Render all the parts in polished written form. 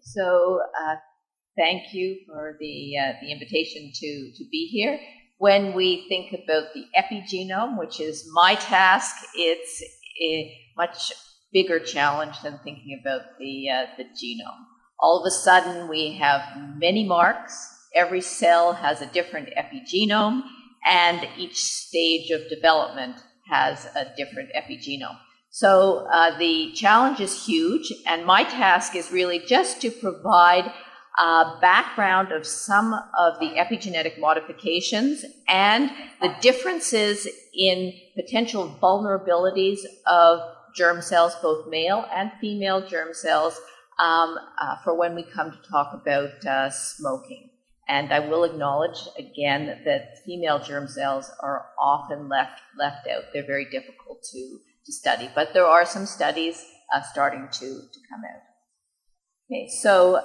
So thank you for the invitation to be here. When we think about the epigenome, which is my task, it's a much bigger challenge than thinking about the genome. All of a sudden, we have many marks. Every cell has a different epigenome, and each stage of development has a different epigenome. So the challenge is huge, and my task is really just to provide a background of some of the epigenetic modifications and the differences in potential vulnerabilities of germ cells, both male and female germ cells, for when we come to talk about smoking. And I will acknowledge again that female germ cells are often left out. They're very difficult to study, but there are some studies starting to come out. Okay, so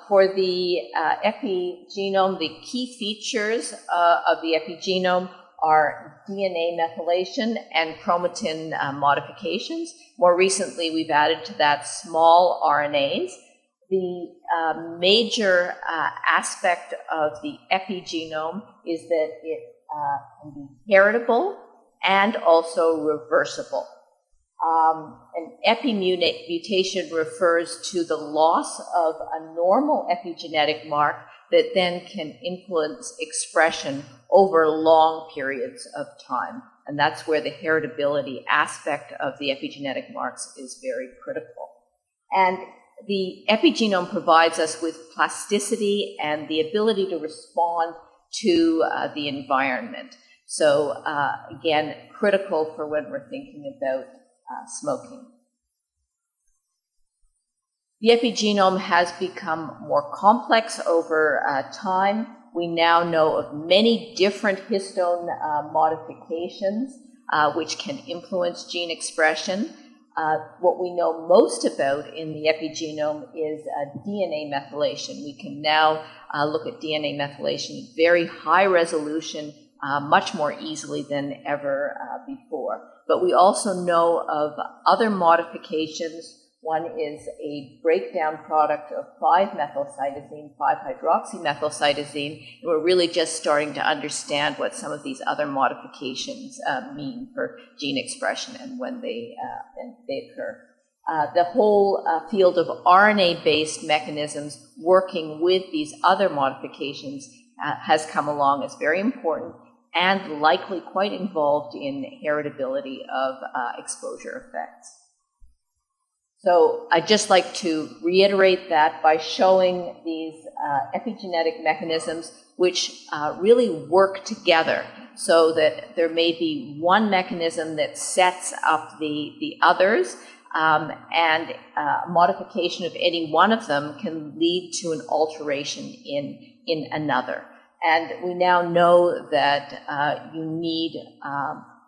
for the epigenome, the key features of the epigenome are DNA methylation and chromatin modifications. More recently, we've added to that small RNAs. The major aspect of the epigenome is that it can be heritable and also reversible. An epimutation refers to the loss of a normal epigenetic mark that then can influence expression over long periods of time. And that's where the heritability aspect of the epigenetic marks is very critical. And the epigenome provides us with plasticity and the ability to respond to the environment. So again, critical for when we're thinking about smoking. The epigenome has become more complex over time. We now know of many different histone modifications which can influence gene expression. What we know most about in the epigenome is DNA methylation. We can now look at DNA methylation at very high resolution, much more easily than ever before. But we also know of other modifications. One is a breakdown product of 5-methylcytosine, 5-hydroxymethylcytosine, and we're really just starting to understand what some of these other modifications mean for gene expression and when they occur. The whole field of RNA-based mechanisms working with these other modifications has come along as very important and likely quite involved in heritability of exposure effects. So I'd just like to reiterate that by showing these epigenetic mechanisms which really work together so that there may be one mechanism that sets up the others, and modification of any one of them can lead to an alteration in another. And we now know that you need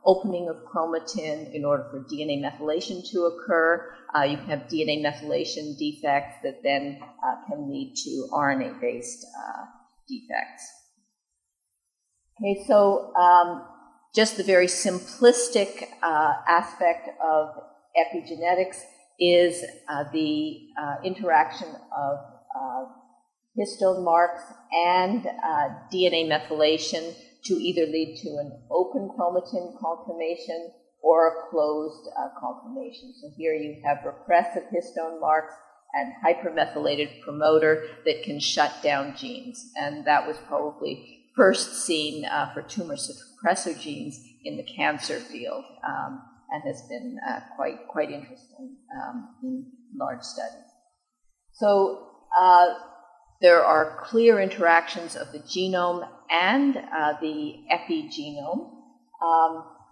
opening of chromatin in order for DNA methylation to occur. You can have DNA methylation defects that then can lead to RNA-based defects. Okay, so just the very simplistic aspect of epigenetics is the interaction of histone marks and DNA methylation to either lead to an open chromatin conformation or a closed conformation. So here you have repressive histone marks and hypermethylated promoter that can shut down genes. And that was probably first seen for tumor suppressor genes in the cancer field, and has been quite interesting in large studies. So there are clear interactions of the genome and the epigenome,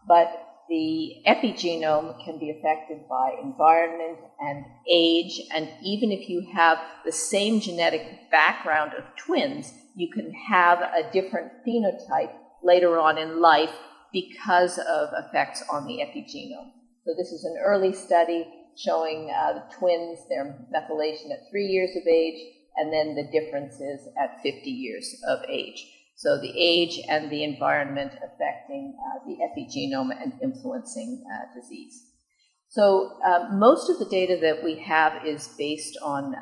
but the epigenome can be affected by environment and age, and even if you have the same genetic background of twins, you can have a different phenotype later on in life because of effects on the epigenome. So this is an early study showing the twins, their methylation at 3 years of age, and then the differences at 50 years of age. So the age and the environment affecting the epigenome and influencing disease. So most of the data that we have is based on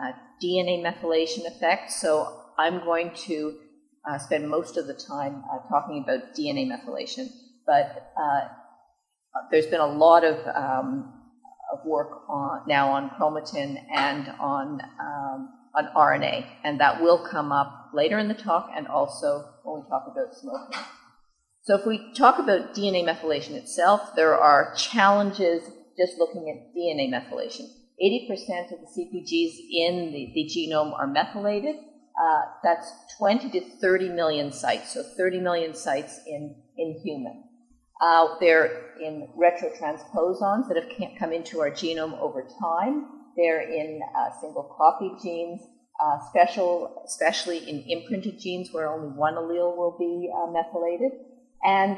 DNA methylation effect. So I'm going to spend most of the time talking about DNA methylation, but there's been a lot of work now on chromatin and on RNA, and that will come up later in the talk and also when we talk about smoking. So if we talk about DNA methylation itself, there are challenges just looking at DNA methylation. 80% of the CPGs in the genome are methylated. That's 20 to 30 million sites, so 30 million sites in human. They're in retrotransposons that have come into our genome over time. They're in single copy genes, especially in imprinted genes where only one allele will be methylated. And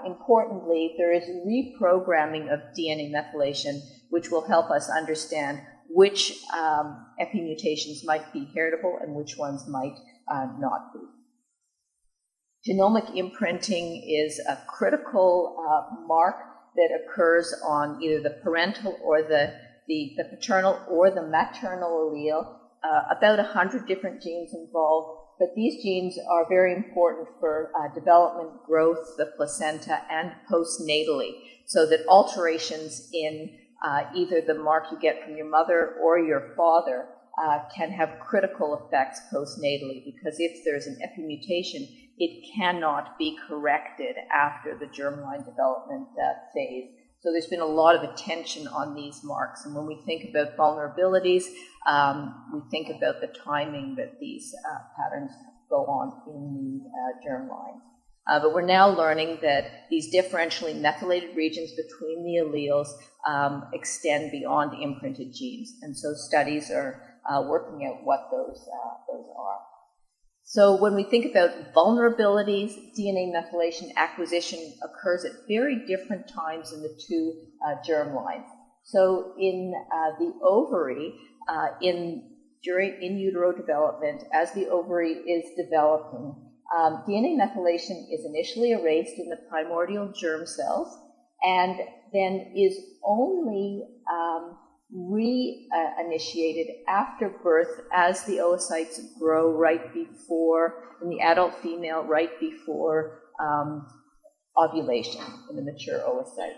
importantly, there is reprogramming of DNA methylation, which will help us understand which epimutations might be heritable and which ones might not be. Genomic imprinting is a critical mark that occurs on either the parental or the paternal or the maternal allele. About 100 different genes involved, but these genes are very important for development, growth, the placenta, and postnatally, so that alterations in either the mark you get from your mother or your father can have critical effects postnatally, because if there's an epimutation, it cannot be corrected after the germline development phase. So there's been a lot of attention on these marks. And when we think about vulnerabilities, we think about the timing that these patterns go on in the germline. But we're now learning that these differentially methylated regions between the alleles extend beyond imprinted genes. And so studies are working out what those are. So when we think about vulnerabilities, DNA methylation acquisition occurs at very different times in the two germlines. So in the ovary, in utero development, as the ovary is developing, DNA methylation is initially erased in the primordial germ cells and then is only reinitiated after birth as the oocytes grow right before, in the adult female, right before ovulation in the mature oocyte.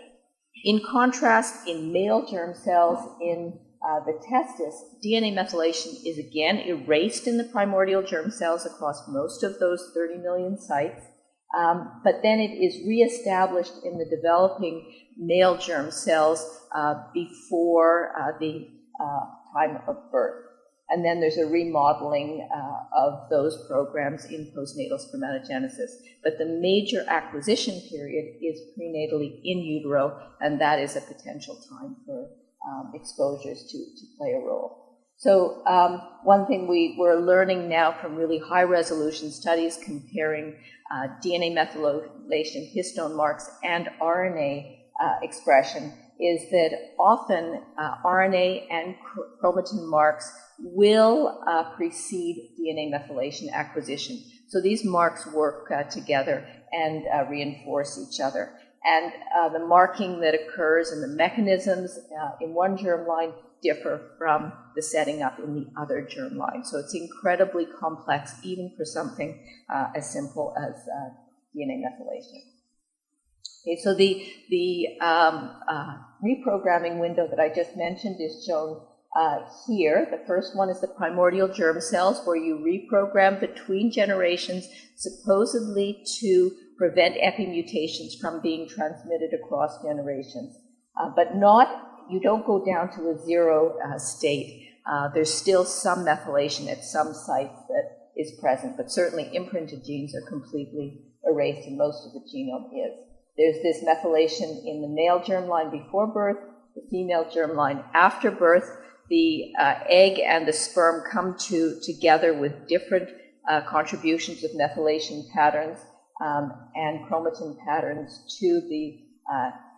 In contrast, in male germ cells, in the testis, DNA methylation is again erased in the primordial germ cells across most of those 30 million sites, but then it is reestablished in the developing male germ cells before the time of birth. And then there's a remodeling of those programs in postnatal spermatogenesis. But the major acquisition period is prenatally in utero, and that is a potential time for exposures to play a role. So one thing we're learning now from really high-resolution studies comparing DNA methylation histone marks and RNA expression is that often RNA and chromatin marks will precede DNA methylation acquisition. So these marks work together and reinforce each other. And the marking that occurs and the mechanisms in one germline differ from the setting up in the other germline. So it's incredibly complex, even for something as simple as DNA methylation. Okay, so the reprogramming window that I just mentioned is shown here. The first one is the primordial germ cells, where you reprogram between generations, supposedly to prevent epimutations from being transmitted across generations. But you don't go down to a zero state. There's still some methylation at some sites that is present, but certainly imprinted genes are completely erased, and most of the genome is. There's this methylation in the male germline before birth, the female germline after birth. The egg and the sperm come together with different contributions of methylation patterns and chromatin patterns to the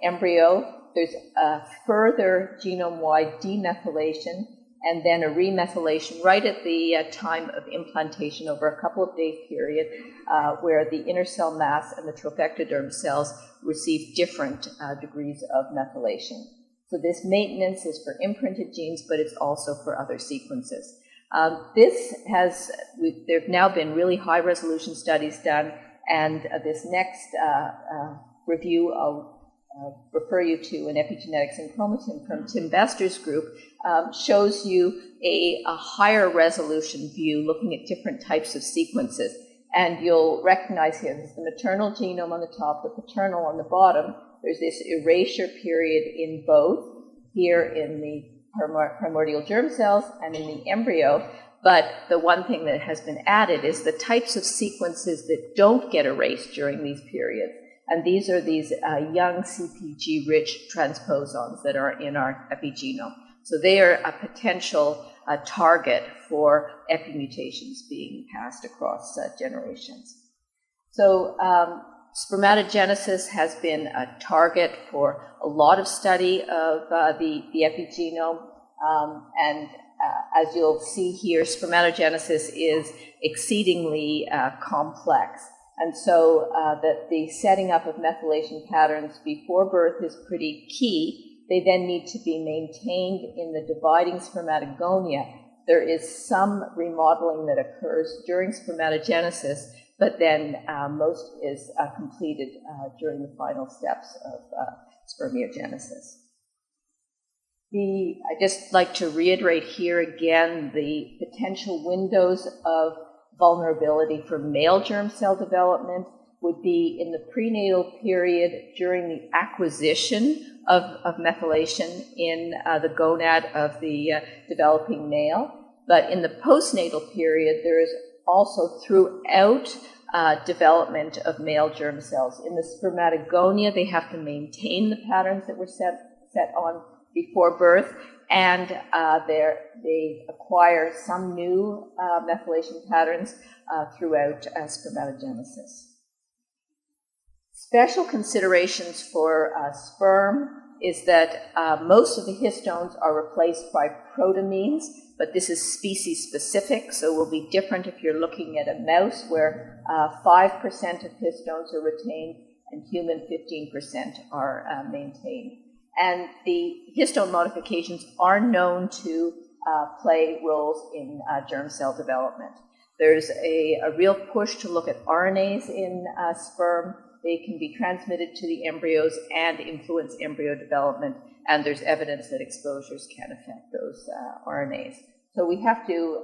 embryo. There's a further genome-wide demethylation and then a remethylation right at the time of implantation over a couple of day period where the inner cell mass and the trophectoderm cells receive different degrees of methylation. So this maintenance is for imprinted genes, but it's also for other sequences. There have now been really high-resolution studies done, and this next review I'll refer you to in Epigenetics and Chromatin from Tim Bester's group shows you a higher resolution view looking at different types of sequences. And you'll recognize here, there's the maternal genome on the top, the paternal on the bottom. There's this erasure period in both, here in the primordial germ cells and in the embryo. But the one thing that has been added is the types of sequences that don't get erased during these periods. And these are these young CPG-rich transposons that are in our epigenome. So they are a potential target for epimutations being passed across generations. So spermatogenesis has been a target for a lot of study of the epigenome. As you'll see here, spermatogenesis is exceedingly complex. And so that the setting up of methylation patterns before birth is pretty key. They then need to be maintained in the dividing spermatogonia. There is some remodeling that occurs during spermatogenesis, but then most is completed during the final steps of spermiogenesis. I'd just like to reiterate here again the potential windows of vulnerability for male germ cell development would be in the prenatal period during the acquisition of methylation in the gonad of the developing male. But in the postnatal period, there is also throughout development of male germ cells. In the spermatogonia, they have to maintain the patterns that were set on before birth, and they acquire some new methylation patterns throughout spermatogenesis. Special considerations for sperm is that most of the histones are replaced by protamines, but this is species specific, so will be different if you're looking at a mouse where 5% of histones are retained and human 15% are maintained. And the histone modifications are known to play roles in germ cell development. There's a real push to look at RNAs in sperm. They can be transmitted to the embryos and influence embryo development, and there's evidence that exposures can affect those RNAs. So we have to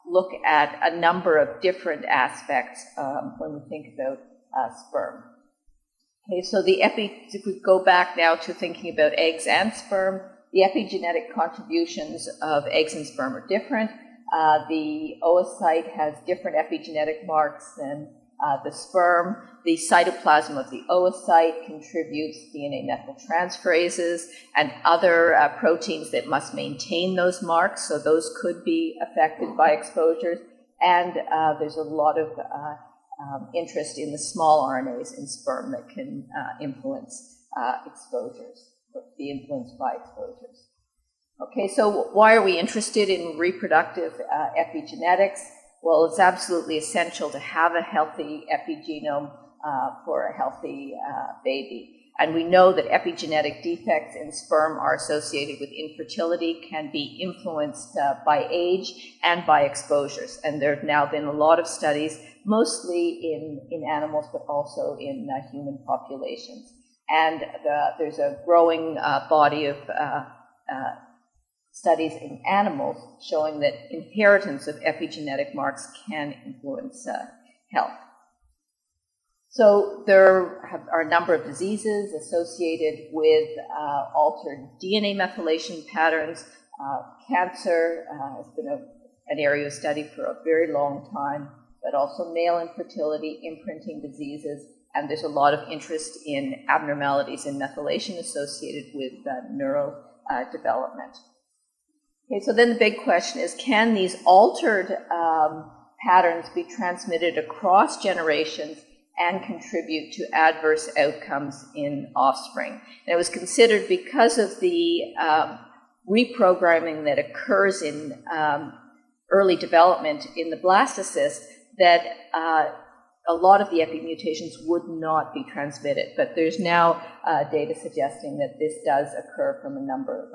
look at a number of different aspects when we think about sperm. Okay, so if we go back now to thinking about eggs and sperm, the epigenetic contributions of eggs and sperm are different. The oocyte has different epigenetic marks than the sperm. The cytoplasm of the oocyte contributes DNA methyltransferases and other proteins that must maintain those marks, so those could be affected by exposures. And there's a lot of interest in the small RNAs in sperm that can influence exposures, be influenced by exposures. Okay, so why are we interested in reproductive epigenetics? Well, it's absolutely essential to have a healthy epigenome for a healthy baby. And we know that epigenetic defects in sperm are associated with infertility, can be influenced by age and by exposures. And there have now been a lot of studies, mostly in animals, but also in human populations. And there's a growing body of studies in animals showing that inheritance of epigenetic marks can influence health. So there are a number of diseases associated with altered DNA methylation patterns. Cancer has been an area of study for a very long time, but also male infertility, imprinting diseases, and there's a lot of interest in abnormalities in methylation associated with neurodevelopment. Okay, so then the big question is, can these altered patterns be transmitted across generations and contribute to adverse outcomes in offspring? And it was considered because of the reprogramming that occurs in early development in the blastocyst that a lot of the epimutations would not be transmitted. But there's now data suggesting that this does occur from a number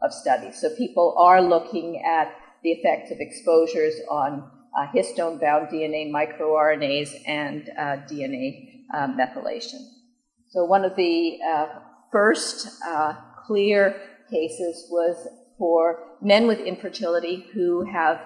of studies. So people are looking at the effects of exposures on histone-bound DNA, microRNAs, and DNA methylation. So one of the first clear cases was for men with infertility who have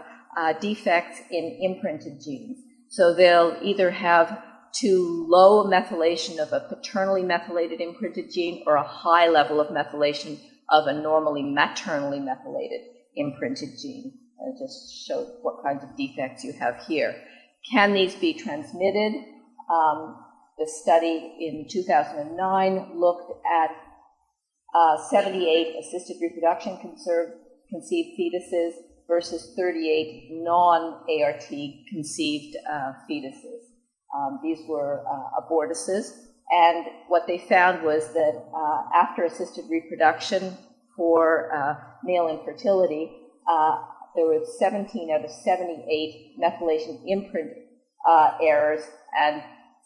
defects in imprinted genes. So they'll either have too low methylation of a paternally methylated imprinted gene or a high level of methylation of a normally maternally methylated imprinted gene. I just showed what kinds of defects you have here. Can these be transmitted? The study in 2009 looked at 78 assisted reproduction conceived fetuses versus 38 non-ART conceived fetuses. These were abortuses, and what they found was that after assisted reproduction for male infertility, there were 17 out of 78 methylation imprint errors, and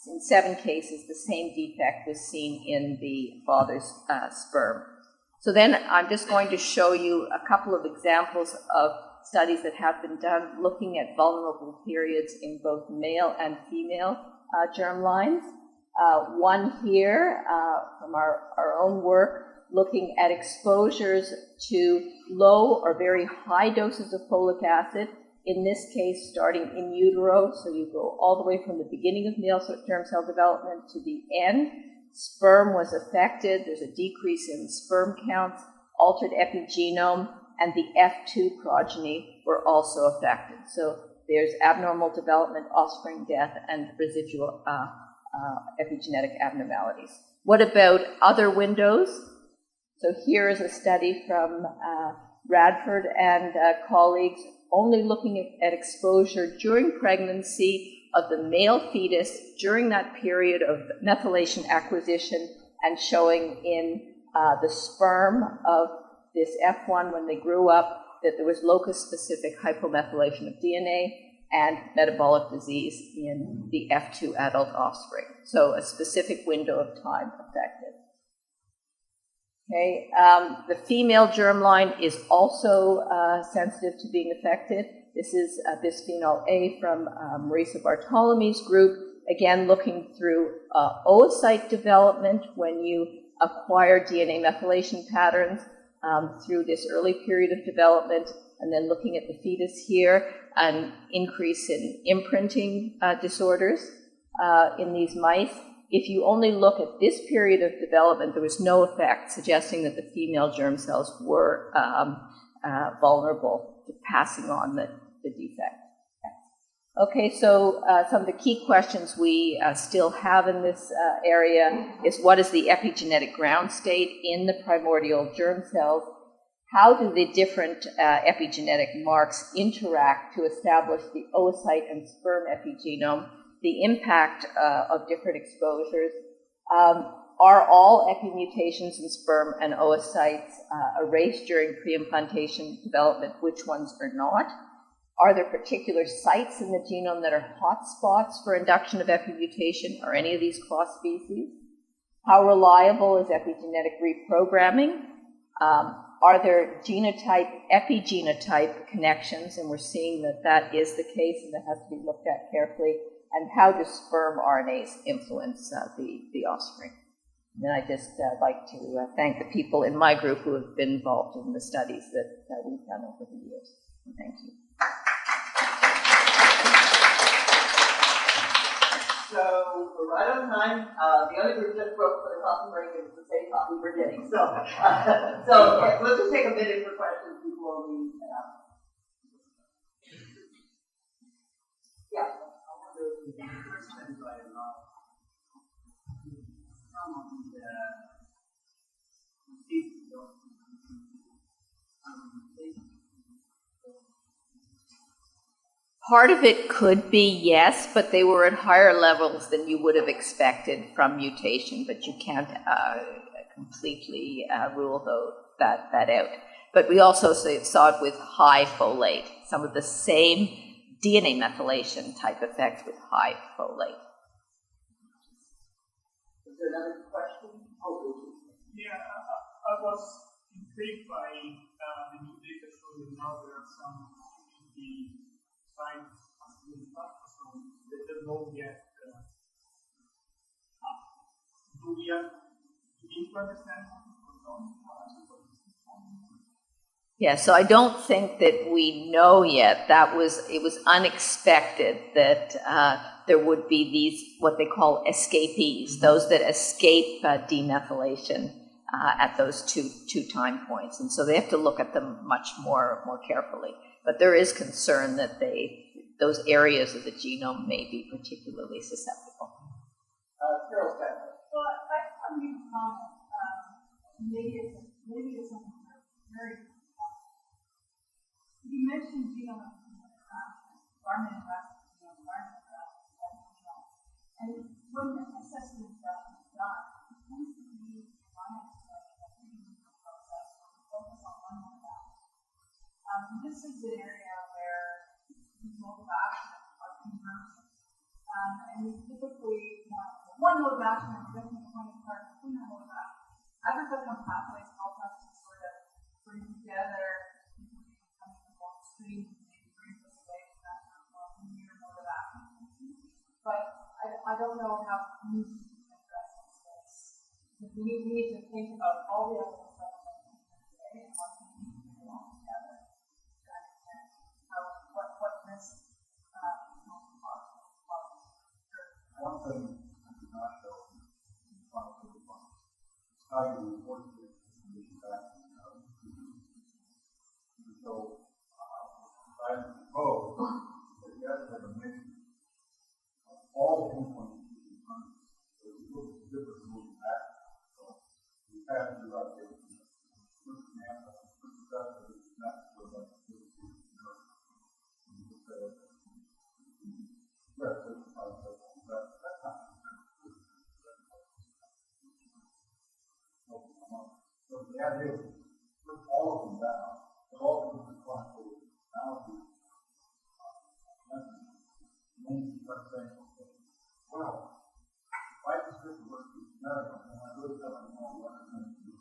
in 7 cases, the same defect was seen in the father's sperm. So then I'm just going to show you a couple of examples of studies that have been done looking at vulnerable periods in both male and female germlines. One here from our own work looking at exposures to low or very high doses of folic acid, in this case starting in utero, so you go all the way from the beginning of male germ cell development to the end. Sperm was affected, there's a decrease in sperm counts, altered epigenome, and the F2 progeny were also affected. So there's abnormal development, offspring death, and residual epigenetic abnormalities. What about other windows? So here is a study from Radford and colleagues only looking at exposure during pregnancy of the male fetus during that period of methylation acquisition and showing in the sperm of this F1 when they grew up that there was locus-specific hypomethylation of DNA and metabolic disease in the F2 adult offspring. So a specific window of time affected. Okay, the female germline is also sensitive to being affected. This is bisphenol A from Marisa Bartolome's group, again looking through oocyte development when you acquire DNA methylation patterns through this early period of development, and then looking at the fetus here, an increase in imprinting disorders in these mice. If you only look at this period of development, there was no effect suggesting that the female germ cells were vulnerable to passing on the defect. Okay, so some of the key questions we still have in this area is what is the epigenetic ground state in the primordial germ cells? How do the different epigenetic marks interact to establish the oocyte and sperm epigenome? The impact of different exposures. Are all epimutations in sperm and oocytes erased during pre-implantation development? Which ones are not? Are there particular sites in the genome that are hotspots for induction of epimutation? Are any of these cross species? How reliable is epigenetic reprogramming? Are there genotype, epigenetype connections? And we're seeing that that is the case, and that has to be looked at carefully. And how do sperm RNAs influence the offspring? And I'd just like to thank the people in my group who have been involved in the studies that we've done over the years. Thank you. So we're right on time. The other group just broke for the coffee break, and it's the same coffee we're getting. So let's just take a minute for questions before we head out. Yeah. Part of it could be yes, but they were at higher levels than you would have expected from mutation, but you can't completely rule that out. But we also saw it with high folate, some of the same DNA methylation type effects with high folate. Is there another question? Yeah, I was intrigued by the new data showing now there are some the science has to be stuff, so they don't know yet. Do we begin to understand what's going on? Yeah, so I don't think that we know yet. It was unexpected that there would be these, what they call escapees, those that escape demethylation at those two time points. And so they have to look at them much more carefully. But there is concern that those areas of the genome may be particularly susceptible. Carole, well, I have a comment. Maybe it's something very. You mentioned genome environment and when the assessment is done, it tends to be a process where we focus on one modality. This is an area where these mode of action are convergent. And we typically want one mode of action and we're going to point apart between that mode of action. Agricultural pathways help us to sort of bring together information coming from both streams and maybe bring us away from that linear mode of action. But I don't know how we address this. We need to think about all the other stuff today and how we need to bring it all together to understand what risks one thing I did not show in the final paper was how you report this information back to the and so I propose that you guys have a mission of all the endpoints you can run. So you look at different moving back. So we have to do our data. First example, first step is not so much this is you just say, yes, that's the process. So the idea is put all of them down, put all of them in quantitative analysis, and then you start saying, okay, well, why does this work with generic? And I really don't know what I'm going to do.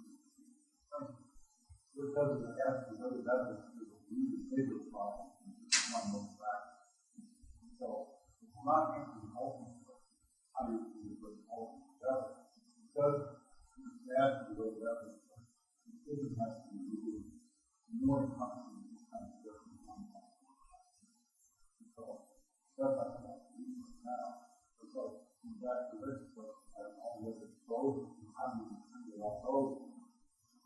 What does it ask you whether that is the really bigger problem than just one more factor? So it's not answering the ultimate question. How do you do the ultimate together? Because it's asked the way that is. It has to be really more constant this kind of stuff. So that's not what I'm doing now. So back to this question, all the other exposure, how do you treat all those?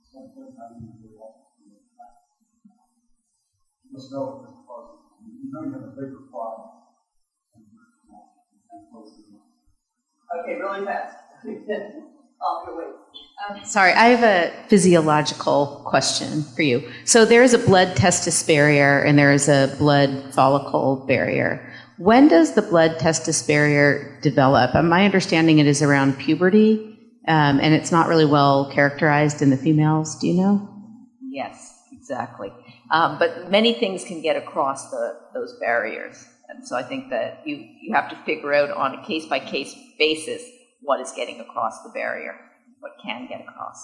Something how do you do all the factors? You just know what this causes. You know you have a bigger problem. Okay, really fast. Off your way. Sorry, I have a physiological question for you. So there is a blood testis barrier and there is a blood follicle barrier. When does the blood testis barrier develop? My understanding it is around puberty, and it's not really well characterized in the females. Do you know? Yes, exactly. But many things can get across those barriers. And so I think that you have to figure out on a case-by-case basis what is getting across the barrier, what can get across.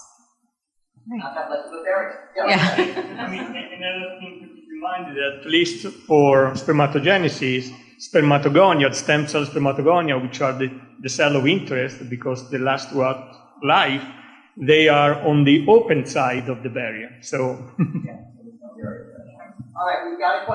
Not that much of a barrier. Yeah. I mean, another thing to keep in mind is that at least for spermatogenesis, spermatogoniad, stem cell spermatogonia, which are the cell of interest because they last throughout life, they are on the open side of the barrier. So. All right, we've got a question.